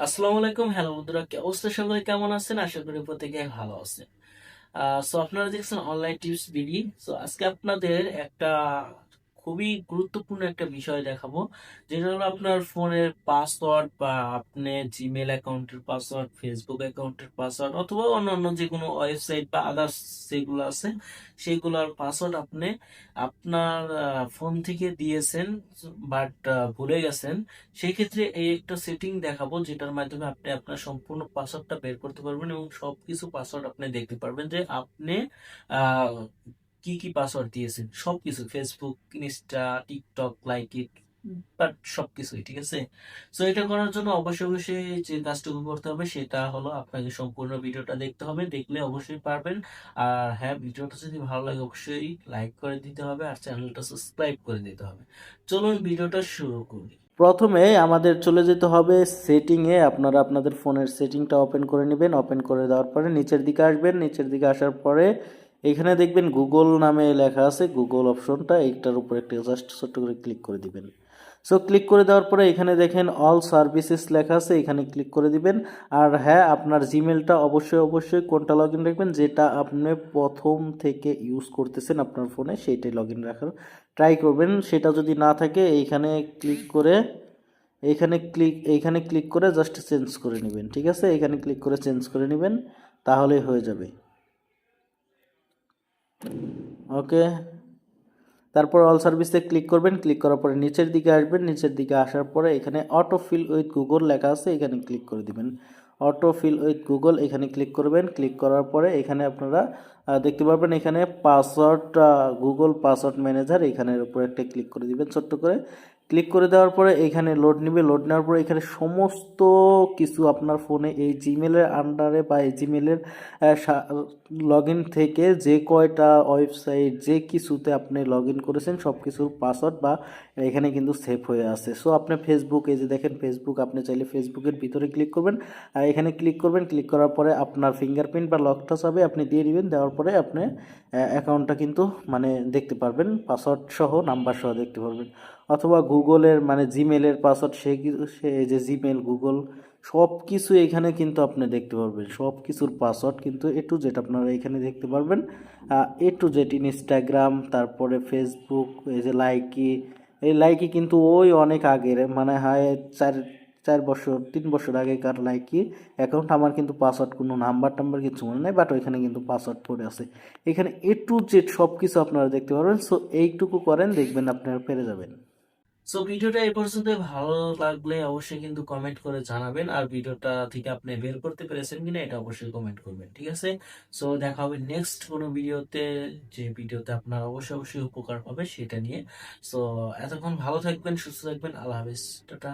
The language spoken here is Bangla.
আসসালামু আলাইকুম। হ্যালো বন্ধুরা, কি অবস্থা? সবাই কেমন আছেন? আশা করি প্রত্যেকে ভালো আছেন। আপনারা দেখছেন অনলাইন টিপস বিডি। আজকে আপনাদের একটা খুবই গুরুত্বপূর্ণ একটা বিষয় দেখাবো, যেটা হলো আপনার ফোনের পাসওয়ার্ড বা আপনি জিমেল অ্যাকাউন্টের পাসওয়ার্ড, ফেসবুক অ্যাকাউন্টের পাসওয়ার্ড অথবা অন্যান্য যে কোনো ওয়েবসাইট বা আদার্স যেগুলো আছে সেগুলোর পাসওয়ার্ড আপনি আপনার ফোন থেকে দিয়েছেন, বাট ভুলে গেছেন। সেই ক্ষেত্রে এই একটা সেটিং দেখাবো, যেটার মাধ্যমে আপনি আপনার সম্পূর্ণ পাসওয়ার্ডটা বের করতে পারবেন এবং সবকিছু পাসওয়ার্ড আপনি দেখতে পারবেন যে আপনি আহ, কি কি পাসওয়ার্ড দিয়েছেন, সবকিছু Facebook, Insta, TikTok, like it, but সবকিছুই ঠিক আছে। এটা করার জন্য অবশ্যই অবশ্যই যে কাজটুকু করতে হবে সেটা হলো আপনাকে সম্পূর্ণ ভিডিওটা দেখতে হবে, দেখলে অবশ্যই পারবেন। আর হ্যাঁ, ভিডিওটা যদি ভালো লাগে অবশ্যই লাইক করে দিতে হবে আর চ্যানেলটা সাবস্ক্রাইব করে দিতে হবে। চলুন ভিডিওটা শুরু করি। প্রথমে আমাদের চলে যেতে হবে সেটিংয়ে। আপনারা আপনাদের ফোনের সেটিংটা ওপেন করে নেবেন। ওপেন করে দেওয়ার পরে নিচের দিকে আসবেন। নিচের দিকে আসার পরে এখানে দেখবেন গুগল নামে লেখা আছে, গুগল অপশনটা, এইটার উপর একটা জাস্ট ছোট্ট করে ক্লিক করে দিবেন। ক্লিক করে দেওয়ার পরে এখানে দেখেন অল সার্ভিসেস লেখা আছে, এখানে ক্লিক করে দিবেন। আর হ্যাঁ, আপনার জিমেলটা অবশ্যই অবশ্যই কোনটা লগ ইন রাখবেন, যেটা আপনি প্রথম থেকে ইউজ করতেছেন আপনার ফোনে সেইটাই লগ ইন রাখার ট্রাই করবেন। সেটা যদি না থাকে এইখানে ক্লিক করে জাস্ট চেঞ্জ করে নেবেন। ঠিক আছে, এখানে ক্লিক করে চেঞ্জ করে নেবেন, তাহলেই হয়ে যাবে। ওকে, তারপর অল সার্ভিসে ক্লিক করবেন। ক্লিক করার পরে নিচের দিকে আসবেন। নিচের দিকে আসার পরে এখানে অটো ফিল উইথ গুগল লেখা আছে, এখানে ক্লিক করে দিবেন। অটো ফিল উইথ গুগল এখানে ক্লিক করবেন। ক্লিক করার পরে এখানে আপনারা দেখতে পারবেন এখানে পাসওয়ার্ড, গুগল পাসওয়ার্ড ম্যানেজার, এখানের উপর একটা ক্লিক করে দিবেন ছোট্ট করে। ক্লিক করে দেওয়ার পরে এখানে লোড নেবে। লোড নেওয়ার পরে এখানে সমস্ত কিছু আপনার ফোনে এই জিমেলের আন্ডারে বা এই জিমেলের লগ ইন থেকে যে কয়টা ওয়েবসাইট, যে কিছুতে আপনি লগ ইন করেছেন সব কিছুর পাসওয়ার্ড বা এখানে কিন্তু সেভ হয়ে আছে। আপনি ফেসবুক, এই যে দেখেন ফেসবুক, আপনি চাইলে ফেসবুকের ভিতরে ক্লিক করবেন। আর এখানে ক্লিক করবেন। ক্লিক করার পরে আপনার ফিঙ্গারপ্রিন্ট বা লক টাচ হবে, আপনি দিয়ে দিবেন। দেওয়ার পরে আপনি অ্যাকাউন্টটা কিন্তু মানে দেখতে পারবেন, পাসওয়ার্ড সহ নাম্বার সহ দেখতে পারবেন। অথবা গুগলের মানে জিমেলের পাসওয়ার্ড, সে যে জিমেল, গুগল, সব কিছু এখানে কিন্তু আপনি দেখতে পারবেন। সব কিছুর পাসওয়ার্ড কিন্তু এ টু জেড আপনারা এখানে দেখতে পারবেন। এ টু জেড ইনস্টাগ্রাম, তারপরে ফেসবুক, এই যে লাইকি, এই লাইকি কিন্তু ওই অনেক আগের, মানে হয় 4 বছর 3 বছর আগেকার লাইকি অ্যাকাউন্ট। আমার কিন্তু পাসওয়ার্ড কোনো নাম্বার টাম্বার কিছু মনে নেই, বাট ওইখানে কিন্তু পাসওয়ার্ড পড়ে আছে। এখানে এ টু জেড সব কিছু আপনারা দেখতে পারবেন। এইটুকু করেন, দেখবেন আপনারা পেরে যাবেন। ভিডিওটা এই পর্যন্ত ভালো লাগলে অবশ্যই কিন্তু কমেন্ট করে জানাবেন, আর ভিডিওটা থেকে আপনি বের করতে পেরেছেন কিনা এটা অবশ্যই কমেন্ট করবেন। ঠিক আছে, দেখা হবে নেক্সট কোনো ভিডিওতে, যে ভিডিওতে আপনার অবশ্যই অবশ্যই উপকার হবে সেটা নিয়ে। সো এতক্ষণ ভালো থাকবেন, সুস্থ থাকবেন। আল্লাহ হাফেজ, টাটা।